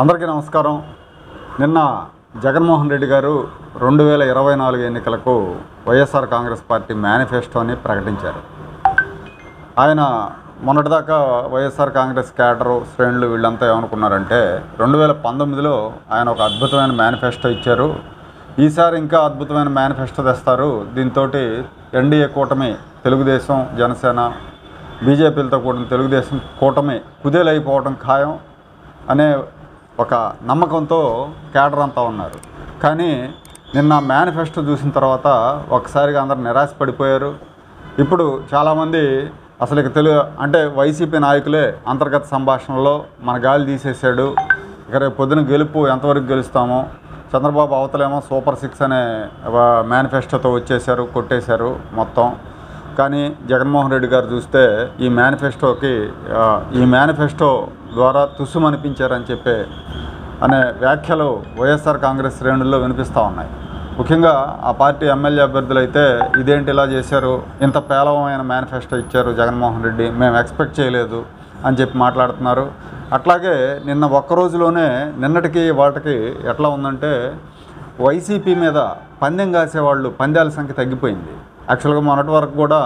అందరికీ నమస్కారం. నిన్న జగన్మోహన్ రెడ్డి గారు 2024 ఎన్నికలకు వైఎస్ఆర్ కాంగ్రెస్ పార్టీ మేనిఫెస్టోని ప్రకటించారు. ఆయన మొన్నటిదాకా వైఎస్ఆర్ కాంగ్రెస్ క్యాడరు శ్రేణులు వీళ్ళంతా ఏమనుకున్నారంటే 2019లో ఆయన ఒక అద్భుతమైన మేనిఫెస్టో ఇచ్చారు, ఈసారి ఇంకా అద్భుతమైన మేనిఫెస్టో తెస్తారు, దీంతో ఎన్డీఏ కూటమి తెలుగుదేశం జనసేన బీజేపీలతో కూడిన తెలుగుదేశం కూటమి కుదేలైపోవడం ఖాయం అనే ఒక నమ్మకంతో క్యాడర్ అంతా ఉన్నారు. కానీ నిన్న మేనిఫెస్టో చూసిన తర్వాత ఒకసారిగా అందరు నిరాశపడిపోయారు. ఇప్పుడు చాలామంది అసలు ఇక అంటే వైసీపీ నాయకులే అంతర్గత సంభాషణలో మన గాలి తీసేసాడు, ఇక రేపు పొద్దున గెలుపు ఎంతవరకు గెలుస్తామో, చంద్రబాబు అవతలేమో సూపర్ 6 అనే మేనిఫెస్టోతో వచ్చేసారు, కొట్టేశారు మొత్తం. కానీ జగన్మోహన్ రెడ్డి గారు చూస్తే ఈ మేనిఫెస్టో ద్వారా తుస్సుమనిపించారని చెప్పే అనే వ్యాఖ్యలు వైఎస్ఆర్ కాంగ్రెస్ శ్రేణుల్లో వినిపిస్తూ ఉన్నాయి. ముఖ్యంగా ఆ పార్టీ ఎమ్మెల్యే అభ్యర్థులు అయితే ఇదేంటి ఇలా చేశారు, ఇంత పేలవమైన మేనిఫెస్టో ఇచ్చారు జగన్మోహన్ రెడ్డి, మేము ఎక్స్పెక్ట్ చేయలేదు అని చెప్పి మాట్లాడుతున్నారు. అట్లాగే నిన్న ఒక్కరోజులోనే నిన్నటికి వాటికి ఎట్లా ఉందంటే వైసీపీ మీద పందెం కాసేవాళ్ళు పందాల సంఖ్య తగ్గిపోయింది. యాక్చువల్గా మొన్నటి వరకు కూడా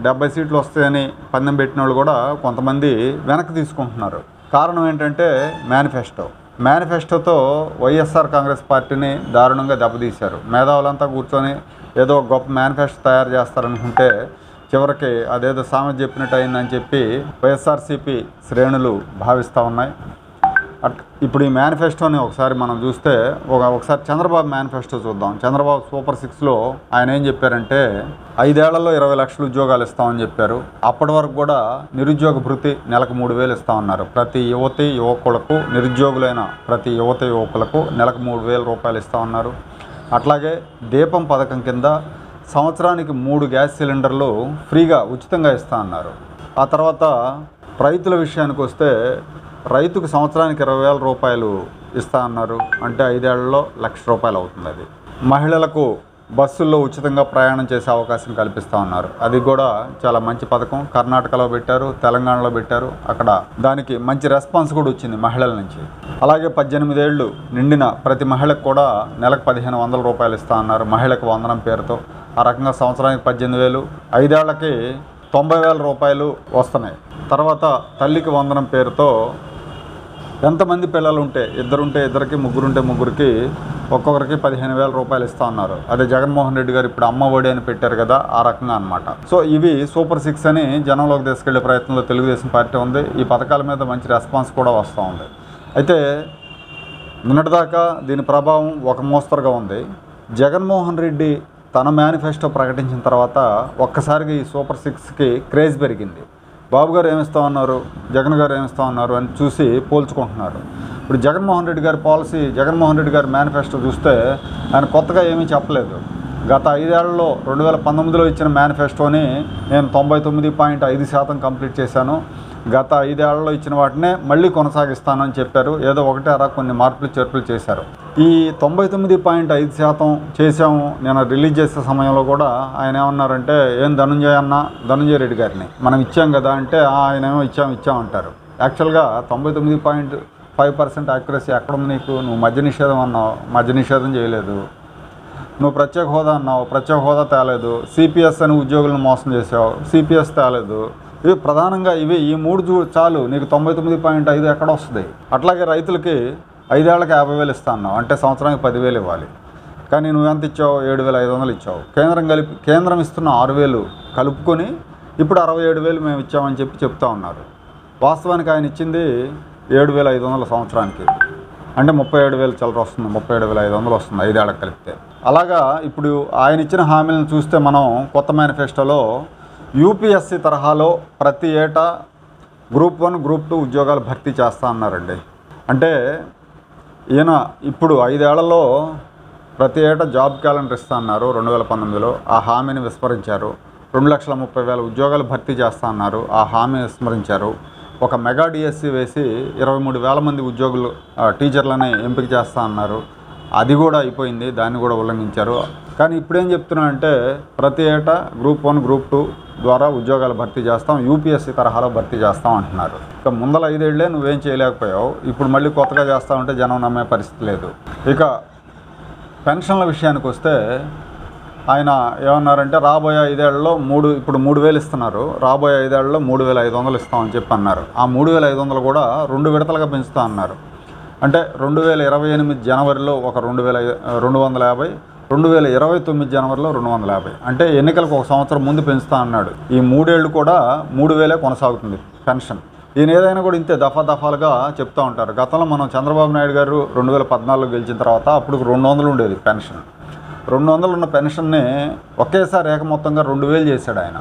70 సీట్లు వస్తాయని పందెం పెట్టిన వాళ్ళు కూడా కొంతమంది వెనక్కి తీసుకుంటున్నారు. కారణం ఏంటంటే మేనిఫెస్టోతో వైఎస్ఆర్ కాంగ్రెస్ పార్టీని దారుణంగా దెబ్బతీశారు. మేధావులంతా కూర్చొని ఏదో గొప్ప మేనిఫెస్టో తయారు చేస్తారనుకుంటే చివరికి అదేదో సామెత చెప్పినట్టు అయిందని చెప్పి వైఎస్ఆర్సీపీ శ్రేణులు భావిస్తూ ఉన్నాయి. ఇప్పుడు ఈ మేనిఫెస్టోని ఒకసారి మనం చూస్తే ఒకసారి చంద్రబాబు మేనిఫెస్టో చూద్దాం. చంద్రబాబు సూపర్ 6లో ఆయన ఏం చెప్పారంటే 5 ఏళ్లలో 20 లక్షల ఉద్యోగాలు ఇస్తామని చెప్పారు. అప్పటి వరకు కూడా నిరుద్యోగ భృతి నెలకు 3,000 ఇస్తామన్నారు. ప్రతి యువతి యువకులకు, నిరుద్యోగులైన ప్రతి యువతి యువకులకు నెలకు 3,000 రూపాయలు ఇస్తామన్నారు. అట్లాగే దీపం పథకం కింద సంవత్సరానికి 3 గ్యాస్ సిలిండర్లు ఫ్రీగా ఉచితంగా ఇస్తా అన్నారు. ఆ తర్వాత రైతుల విషయానికి వస్తే రైతుకు సంవత్సరానికి 20,000 రూపాయలు ఇస్తా అన్నారు. అంటే 5 ఏళ్లలో 1,00,000 రూపాయలు అవుతుంది. అది మహిళలకు బస్సుల్లో ఉచితంగా ప్రయాణం చేసే అవకాశం కల్పిస్తూ ఉన్నారు. అది కూడా చాలా మంచి పథకం. కర్ణాటకలో పెట్టారు, తెలంగాణలో పెట్టారు. అక్కడ దానికి మంచి రెస్పాన్స్ కూడా వచ్చింది మహిళల నుంచి. అలాగే 18 ఏళ్ళు నిండిన ప్రతి మహిళకు కూడా నెలకు 1,500 రూపాయలు ఇస్తా అన్నారు, మహిళకు వందనం పేరుతో. ఆ రకంగా సంవత్సరానికి 18,000, 5 ఏళ్లకి 90,000 రూపాయలు వస్తున్నాయి. తర్వాత తల్లికి వందనం పేరుతో ఎంతమంది పిల్లలు ఉంటే, ఇద్దరికి, ముగ్గురికి ఒక్కొక్కరికి 15,000 రూపాయలు ఇస్తా ఉన్నారు. అదే జగన్మోహన్ రెడ్డి గారు ఇప్పుడు అమ్మ ఒడి అని పెట్టారు కదా, ఆ రకంగా అనమాట. సో ఇవి సూపర్ 6 అని జనంలోకి తీసుకెళ్లే ప్రయత్నంలో తెలుగుదేశం పార్టీ ఉంది. ఈ పథకాల మీద మంచి రెస్పాన్స్ కూడా వస్తూ ఉంది. అయితే నిన్నటిదాకా దీని ప్రభావం ఒక మోస్తరుగా ఉంది. జగన్మోహన్ రెడ్డి తన మేనిఫెస్టో ప్రకటించిన తర్వాత ఒక్కసారిగా ఈ సూపర్ 6కి క్రేజ్ పెరిగింది. బాబు గారు ఏమిస్తా ఉన్నారు, జగన్ గారు ఏమిస్తా ఉన్నారు అని చూసి పోల్చుకుంటున్నారు. ఇప్పుడు జగన్మోహన్ రెడ్డి గారి పాలసీ, జగన్మోహన్ రెడ్డి గారి మేనిఫెస్టో చూస్తే ఆయన కొత్తగా ఏమీ చెప్పలేదు. గత 5 ఏళ్లలో 2019లో ఇచ్చిన మేనిఫెస్టోని నేను 99.5% కంప్లీట్ చేశాను, గత 5 ఏళ్లలో ఇచ్చిన వాటినే మళ్ళీ కొనసాగిస్తానని చెప్పారు. ఏదో ఒకటే అరా కొన్ని మార్పులు చేర్పులు చేశారు. ఈ 99.5% చేశాము నేను రిలీజ్ చేసే సమయంలో కూడా ఆయన ఏమన్నారంటే, ఏం ధనంజయ రెడ్డి గారిని మనం ఇచ్చాం కదా అంటే ఆయనేమో ఇచ్చాం అంటారు. యాక్చువల్గా 99.5% యాక్యురసీ ఎక్కడుంది నీకు? నువ్వు మద్య నిషేధం అన్నావు, మద్య నిషేధం చేయలేదు. నువ్వు ప్రత్యేక హోదా అన్నావు, ప్రత్యేక హోదా తేలేదు. సిపిఎస్ అని ఉద్యోగులను మోసం చేసావు, సిపిఎస్ తేలేదు. ఇవి ప్రధానంగా ఈ 3 చాలు, నీకు 99.5 ఎక్కడ వస్తుంది? అట్లాగే రైతులకి 5 ఏళ్లకి 50,000 ఇస్తా అన్నావు, అంటే సంవత్సరానికి 10,000 ఇవ్వాలి. కానీ నువ్వు ఎంత ఇచ్చావు? 7,500 ఇచ్చావు. కేంద్రం ఇస్తున్న 6,000 కలుపుకొని ఇప్పుడు 67,000 మేము ఇచ్చామని చెప్తా ఉన్నారు. వాస్తవానికి ఆయన ఇచ్చింది 7,500 సంవత్సరానికి, అంటే 37,000 చిల్లర వస్తుంది, 37,500 వస్తుంది 5 ఏళ్ళకి కలిపితే. అలాగా ఇప్పుడు ఆయన ఇచ్చిన హామీలను చూస్తే మనం కొత్త మేనిఫెస్టోలో యూపీఎస్సీ తరహాలో ప్రతి ఏటా గ్రూప్ 1, గ్రూప్ 2 ఉద్యోగాలు భర్తీ చేస్తా అన్నారండి. అంటే ఈయన ఇప్పుడు 5 ఏళ్లలో ప్రతి ఏటా జాబ్ క్యాలెండర్ ఇస్తా అన్నారు 2019లో, ఆ హామీని విస్మరించారు. 2,30,000 ఉద్యోగాలు భర్తీ చేస్తా అన్నారు, ఆ హామీ విస్మరించారు. ఒక మెగా డిఎస్సి వేసి 23,000 మంది ఉద్యోగులు టీచర్లని ఎంపిక చేస్తా అన్నారు, అది కూడా అయిపోయింది, దాన్ని కూడా ఉల్లంఘించారు. కానీ ఇప్పుడేం చెప్తున్నానంటే ప్రతి ఏటా గ్రూప్ 1 గ్రూప్ 2 ద్వారా ఉద్యోగాలు భర్తీ చేస్తాం, యూపీఎస్సీ తరహాలో భర్తీ చేస్తాం అంటున్నారు. ఇక ముందల 5 ఏళ్లే నువ్వేం చేయలేకపోయావు, ఇప్పుడు మళ్ళీ కొత్తగా చేస్తామంటే జనం నమ్మే పరిస్థితి లేదు. ఇక పెన్షన్ల విషయానికి వస్తే ఆయన ఏమన్నారంటే రాబోయే 5 ఏళ్లలో ఇప్పుడు 3000 ఇస్తున్నారు, రాబోయే 5 ఏళ్లలో 3500 ఇస్తామని చెప్పి అన్నారు. ఆ 3500 కూడా 2 విడతలుగా పెంచుతా అన్నారు. అంటే 2028 జనవరిలో ఒక 250, 2029 జనవరిలో 250. అంటే ఎన్నికలకు ఒక సంవత్సరం ముందు పెంచుతా అన్నాడు. ఈ 3 ఏళ్ళు కూడా 3000 కొనసాగుతుంది పెన్షన్. ఈయన ఏదైనా కూడా ఇంతే దఫాలుగా చెప్తూ ఉంటారు. గతంలో మనం చంద్రబాబు నాయుడు గారు 2014 గెలిచిన తర్వాత అప్పుడు 200 ఉండేది పెన్షన్. 200 ఉన్న పెన్షన్ని ఒకేసారి ఏకమొత్తంగా 2000 చేశాడు ఆయన.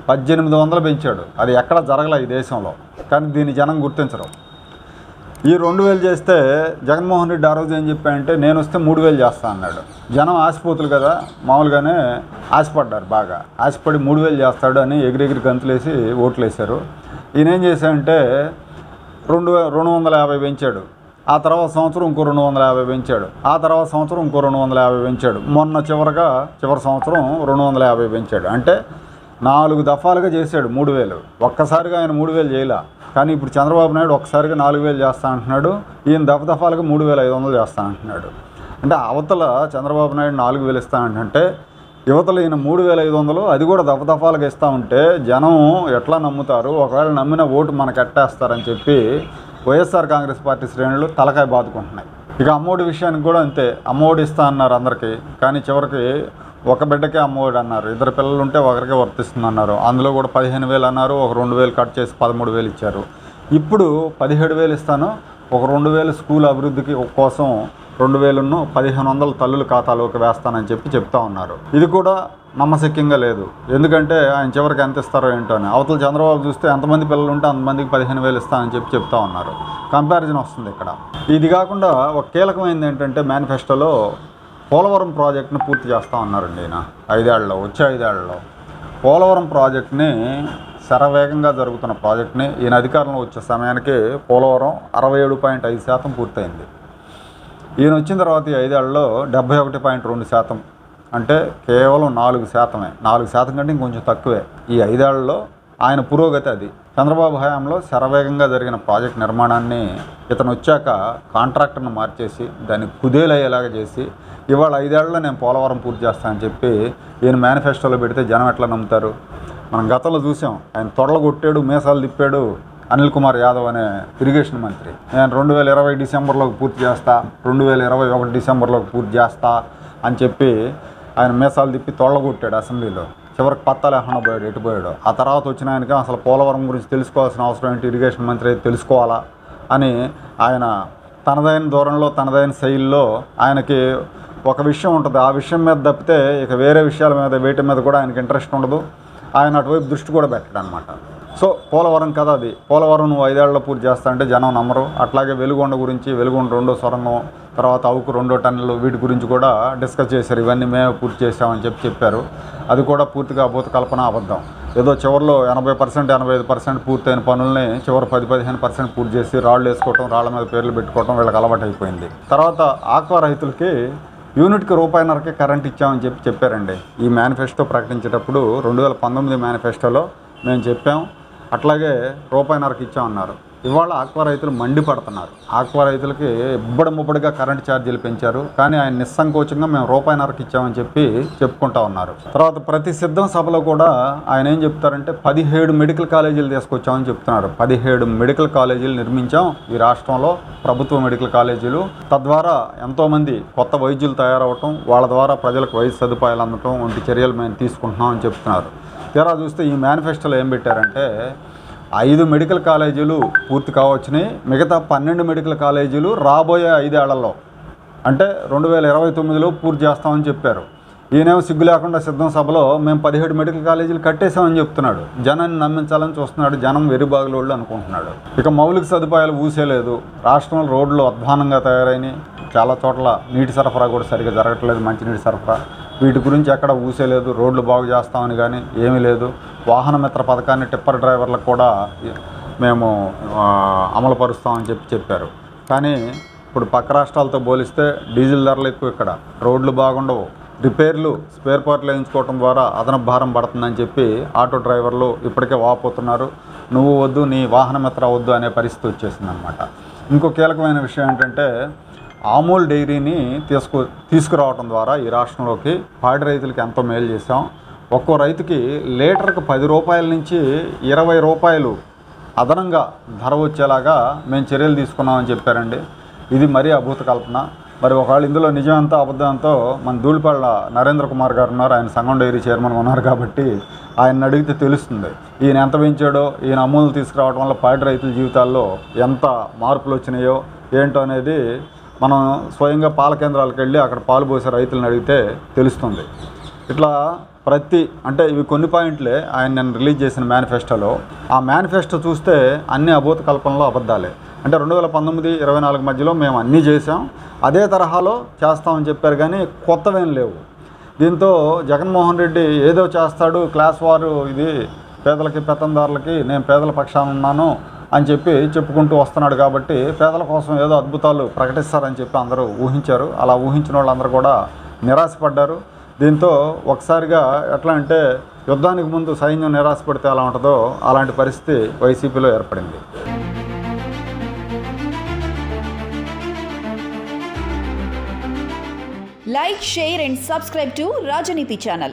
1800 పెంచాడు. అది ఎక్కడ జరగలే ఈ దేశంలో, కానీ దీన్ని జనం గుర్తించరు. ఈ 2000 చేస్తే జగన్మోహన్ రెడ్డి ఆ రోజు ఏం చెప్పాడంటే నేను వస్తే 3000 చేస్తా అన్నాడు. జనం ఆశపోతులు కదా, మామూలుగానే ఆశపడ్డారు, బాగా ఆశపడి 3000 చేస్తాడు అని ఎగిరెగిరి గంతులేసి ఓట్లు వేశారు. ఈయన ఏం చేశాడంటే 250 పెంచాడు. ఆ తర్వాత సంవత్సరం ఇంకో 250 పెంచాడు. ఆ తర్వాత సంవత్సరం ఇంకో 250 పెంచాడు. మొన్న చివరి సంవత్సరం 250 పెంచాడు. అంటే 4 దఫాలుగా చేశాడు 3000. ఒక్కసారిగా ఆయన 3000 చేయలే. కానీ ఇప్పుడు చంద్రబాబు నాయుడు ఒక్కసారిగా 4000 చేస్తా అంటున్నాడు. ఈయన దఫాలుగా 3500 చేస్తా అంటున్నాడు. అంటే అవతల చంద్రబాబు నాయుడు 4000 ఇస్తా అంటే యువతలు ఈయన 3500, అది కూడా దఫాలుగా ఇస్తూ ఉంటే జనం ఎట్లా నమ్ముతారు? ఒకవేళ నమ్మిన ఓటు మనకు ఎట్టేస్తారని చెప్పి వైఎస్ఆర్ కాంగ్రెస్ పార్టీ శ్రేణులు తలకాయ బాదుకుంటున్నాయి. ఇక అమ్మఒడి విషయానికి కూడా అంతే. అమ్మఒడి ఇస్తా అన్నారు అందరికీ, కానీ చివరికి ఒక బిడ్డకే అమ్మఒడి అన్నారు. 2 పిల్లలు ఉంటే ఒకరికే వర్తిస్తుంది అన్నారు. అందులో కూడా 15,000 అన్నారు, ఒక 2,000 కట్ చేసి 13,000 ఇచ్చారు. ఇప్పుడు 17,000 ఇస్తాను, ఒక 2,000 స్కూల్ అభివృద్ధికి కోసం 2,000ను 1,500 తల్లుల ఖాతాలోకి వేస్తానని చెప్తా ఉన్నారు. ఇది కూడా నమ్మశక్యంగా లేదు. ఎందుకంటే ఆయన చివరికి ఎంత ఇస్తారో ఏంటో అని. అవతల చంద్రబాబు చూస్తే ఎంతమంది పిల్లలు ఉంటే అంతమందికి 15,000 ఇస్తానని చెప్తా ఉన్నారు. కంపారిజన్ వస్తుంది ఇక్కడ. ఇది కాకుండా ఒక కీలకమైనది ఏంటంటే మేనిఫెస్టోలో పోలవరం ప్రాజెక్టును పూర్తి చేస్తూ ఉన్నారండి ఈయన. 5 ఏళ్లలో, వచ్చే 5 ఏళ్లలో పోలవరం ప్రాజెక్టుని శరవేగంగా జరుగుతున్న ప్రాజెక్టుని ఈయన అధికారంలో వచ్చే సమయానికి పోలవరం 67.5% పూర్తయింది. ఈయన వచ్చిన తర్వాత ఈ 5 ఏళ్లలో 71.2%, అంటే కేవలం 4%. 4% కంటే ఇంకొంచెం తక్కువే ఈ 5 ఏళ్లలో ఆయన పురోగతి. అది చంద్రబాబు హయాంలో శరవేగంగా జరిగిన ప్రాజెక్ట్ నిర్మాణాన్ని ఇతను వచ్చాక కాంట్రాక్టర్ను మార్చేసి దాన్ని కుదేలయ్యేలాగా చేసి ఇవాళ 5 ఏళ్లలో నేను పోలవరం పూర్తి చేస్తానని చెప్పి ఈయన మేనిఫెస్టోలో పెడితే జనం ఎట్లా నమ్ముతారు? మనం గతంలో చూసాం. ఆయన తొడలు కొట్టాడు, మీసాలు తిప్పాడు అనిల్ కుమార్ యాదవ్ అనే ఇరిగేషన్ మంత్రి. నేను 2020 డిసెంబర్లోకి పూర్తి చేస్తా, 2021 డిసెంబర్లోకి పూర్తి చేస్తా అని చెప్పి ఆయన మీసాలు తిప్పి తొడగొట్టాడు అసెంబ్లీలో. చివరికి పత్తా లేకుండా పోయాడు, ఎటుపోయాడు. ఆ తర్వాత వచ్చిన ఆయనకి అసలు పోలవరం గురించి తెలుసుకోవాల్సిన అవసరం ఏంటి, ఇరిగేషన్ మంత్రి అయితే తెలుసుకోవాలా అని ఆయన తనదైన ధోరణిలో తనదైన శైలిలో ఆయనకి ఒక విషయం ఉంటుంది. ఆ విషయం మీద తప్పితే ఇక వేరే విషయాల మీద వేటి మీద కూడా ఆయనకి ఇంట్రెస్ట్ ఉండదు. ఆయన అటువైపు దృష్టి కూడా పెట్టాడు అనమాట. సో పోలవరం కదా అది. పోలవరం నువ్వు 5 ఏళ్లలో పూర్తి చేస్తా అంటే జనం నమ్మరు. అట్లాగే వెలుగొండ గురించి, వెలుగొండ 2వ సొరంగం, తర్వాత అవుకు 2వ టన్నులు, వీటి గురించి కూడా డిస్కస్ చేశారు. ఇవన్నీ మేమే పూర్తి చేసామని చెప్పారు. అది కూడా పూర్తిగా అభూత కల్పన, అబద్ధం. ఏదో చివరిలో 80%, 85% పూర్తయిన పనుల్ని చివరి 10-15% పూర్తి చేసి రాళ్ళు వేసుకోవటం, రాళ్ల మీద పేర్లు పెట్టుకోవటం వీళ్ళకి అలవాటు అయిపోయింది. తర్వాత ఆక్వా రైతులకి యూనిట్కి ₹1.5కే కరెంట్ ఇచ్చామని చెప్పారండి. ఈ మేనిఫెస్టో ప్రకటించేటప్పుడు 2019 మేనిఫెస్టోలో మేము చెప్పాం. అట్లాగే ₹1.5కి ఇచ్చామన్నారు. ఇవాళ ఆక్వా రైతులు మండిపడుతున్నారు. ఆక్వా రైతులకి ముబ్బడిగా కరెంటు ఛార్జీలు పెంచారు, కానీ ఆయన నిస్సంకోచంగా మేము ₹1.5కి ఇచ్చామని చెప్పుకుంటా ఉన్నారు. తర్వాత ప్రతి సిద్ధం సభలో కూడా ఆయన ఏం చెప్తారంటే 17 మెడికల్ కాలేజీలు తీసుకొచ్చామని చెప్తున్నారు. 17 మెడికల్ కాలేజీలు నిర్మించాం ఈ రాష్ట్రంలో, ప్రభుత్వ మెడికల్ కాలేజీలు. తద్వారా ఎంతోమంది కొత్త వైద్యులు తయారవటం, వాళ్ళ ద్వారా ప్రజలకు వైద్య సదుపాయాలు అందటం వంటి చర్యలు మేము తీసుకుంటున్నాం అని చెప్తున్నారు. తీరా చూస్తే ఈ మేనిఫెస్టోలో ఏం పెట్టారంటే 5 మెడికల్ కాలేజీలు పూర్తి కావచ్చుని, మిగతా 12 మెడికల్ కాలేజీలు రాబోయే 5 ఏళ్లలో అంటే 2029లో పూర్తి చేస్తామని చెప్పారు. ఈయనేమో సిగ్గు లేకుండా సిద్ధం సభలో మేము 17 మెడికల్ కాలేజీలు కట్టేసామని చెప్తున్నాడు. జనాన్ని నమ్మించాలని చూస్తున్నాడు. జనం వెరిబాగులోళ్ళు అనుకుంటున్నాడు. ఇక మౌలిక సదుపాయాలు ఊసేలేదు. రాష్ట్రంలో రోడ్లు అధ్వానంగా తయారైనాయి. చాలా చోట్ల నీటి సరఫరా కూడా సరిగ్గా జరగట్లేదు, మంచినీటి సరఫరా. వీటి గురించి ఎక్కడ ఊసేలేదు. రోడ్లు బాగు చేస్తామని కానీ ఏమీ లేదు. వాహన మిత్ర పథకాన్ని టిప్పర్ డ్రైవర్లకు కూడా మేము అమలుపరుస్తామని చెప్పారు. కానీ ఇప్పుడు పక్క రాష్ట్రాలతో పోలిస్తే డీజిల్ ధరలు ఎక్కువ, ఇక్కడ రోడ్లు బాగుండవు, రిపేర్లు స్పేర్ పార్ట్లు వేయించుకోవడం ద్వారా అదనపు భారం పడుతుందని చెప్పి ఆటో డ్రైవర్లు ఇప్పటికే వాపోతున్నారు. నువ్వు వద్దు, నీ వాహనమిత్ర వద్దు అనే పరిస్థితి వచ్చేసిందనమాట. ఇంకో కీలకమైన విషయం ఏంటంటే అమూల్ డైరీని తీసుకురావడం ద్వారా ఈ రాష్ట్రంలోకి పాడి రైతులకి ఎంతో మేలు చేశాం. ఒక్కో రైతుకి లీటర్కి 10 రూపాయల నుంచి 20 రూపాయలు అదనంగా ధర వచ్చేలాగా మేము చర్యలు తీసుకున్నామని చెప్పారండి. ఇది మరీ అభూత కల్పన. మరి ఒకవేళ ఇందులో నిజమంతా అబద్ధంతో మన ధూళిపాళ్ళ నరేంద్ర కుమార్ గారు ఉన్నారు, ఆయన సంఘం డైరీ చైర్మన్ ఉన్నారు కాబట్టి ఆయన అడిగితే తెలుస్తుంది ఈయన ఎంత పెంచాడో, ఈయన అమూల్ తీసుకురావడం వల్ల పాడి రైతుల జీవితాల్లో ఎంత మార్పులు వచ్చినాయో ఏంటో అనేది మనం స్వయంగా పాల కేంద్రాలకు వెళ్ళి అక్కడ పాలు పోసే రైతులను అడిగితే తెలుస్తుంది. ఇట్లా అంటే ఇవి కొన్ని పాయింట్లే ఆయన నేను రిలీజ్ చేసిన మేనిఫెస్టోలో. ఆ మేనిఫెస్టో చూస్తే అన్ని అభూత కల్పనలో అబద్ధాలే. అంటే 2019-24 మధ్యలో మేము అన్నీ చేసాం, అదే తరహాలో చేస్తామని చెప్పారు కానీ కొత్తవేం లేవు. దీంతో జగన్మోహన్ రెడ్డి ఏదో చేస్తాడు, క్లాస్ వారు ఇది పేదలకి పెత్తందారులకి నేను పేదల పక్షాన ఉన్నాను అని చెప్పుకుంటూ వస్తున్నాడు కాబట్టి పేదల కోసం ఏదో అద్భుతాలు ప్రకటిస్తారని చెప్పి అందరూ ఊహించారు. అలా ఊహించిన వాళ్ళందరూ కూడా నిరాశపడ్డారు. దీంతో ఒకసారిగా ఎట్లా అంటే యుద్ధానికి ముందు సైన్యం నిరాశపడితే ఎలా ఉంటుందో అలాంటి పరిస్థితి వైసీపీలో ఏర్పడింది. Like, share and subscribe to Rajaniti channel.